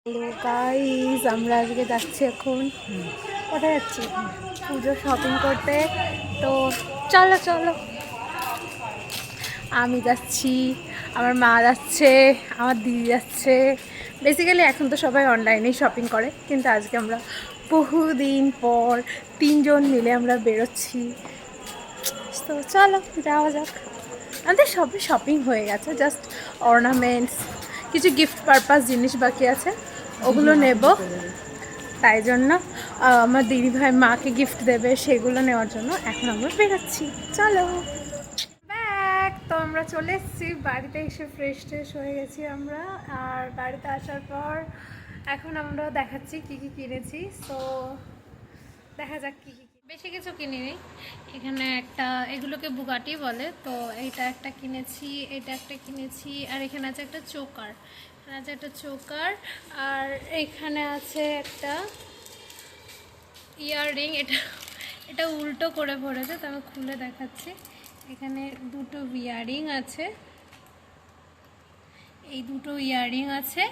Hello guys, আমরা আজকে যাচ্ছি এখন কোথায় যাচ্ছি পুজো শপিং করতে। তো চলো চলো, আমি যাচ্ছি, আমার মা যাচ্ছে, আমার দিদি যাচ্ছে। বেসিক্যালি এখন তো সবাই অনলাইনেই শপিং করে, কিন্তু আজকে আমরা বহুদিন পর তিনজন মিলে আমরা বেরোচ্ছি। তো চলো যাওয়া যাক। আমাদের সবই শপিং হয়ে গেছে, জাস্ট অর্নামেন্টস, কিছু গিফট পারপাস জিনিস বাকি আছে, ওগুলো নেব। তাই জন্য আমার দিদিভাই মাকে গিফট দেবে, সেগুলো নেওয়ার জন্য এখন আমরা বেরোচ্ছি। চলো ব্যাক। তো আমরা চলে এসেছি বাড়িতে, এসে ফ্রেশ ট্রেশ হয়ে গেছি আমরা। আর বাড়িতে আসার পর এখন আমরা দেখাচ্ছি কি কি কিনেছি। সো দেখা যাক কী কী। বেশি কিছু কিনিনি, এখানে একটা, এগুলোকে বুগাটি বলে, তো এইটা একটা কিনেছি, এটা একটা কিনেছি, আর এখানে আছে একটা চোকার, এখানে আছে একটা চোকার, আর এখানে আছে একটা ইয়াররিং। এটা এটা উল্টো করে ভরেছে, তো আমি খুলে দেখাচ্ছি। এখানে দুটো ইয়াররিং আছে, এই দুটো ইয়াররিং আছে।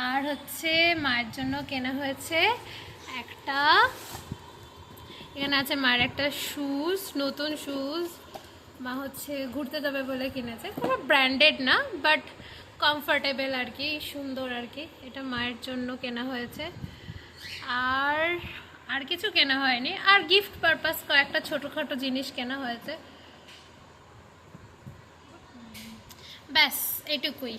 আর হচ্ছে মায়ের জন্য কেনা হয়েছে একটা, এখানে আছে মায়ের একটা শুজ, নতুন শুজ। মা হচ্ছে ঘুরতে যাবে বলে কিনেছে, কোনো ব্র্যান্ডেড না, বাট কমফর্টেবল আর কি, সুন্দর আর কি। এটা মায়ের জন্য কেনা হয়েছে। আর আর কিছু কেনা হয়নি, আর গিফট পারপাস কয়েকটা ছোটোখাটো জিনিস কেনা হয়েছে, ব্যাস এইটুকুই।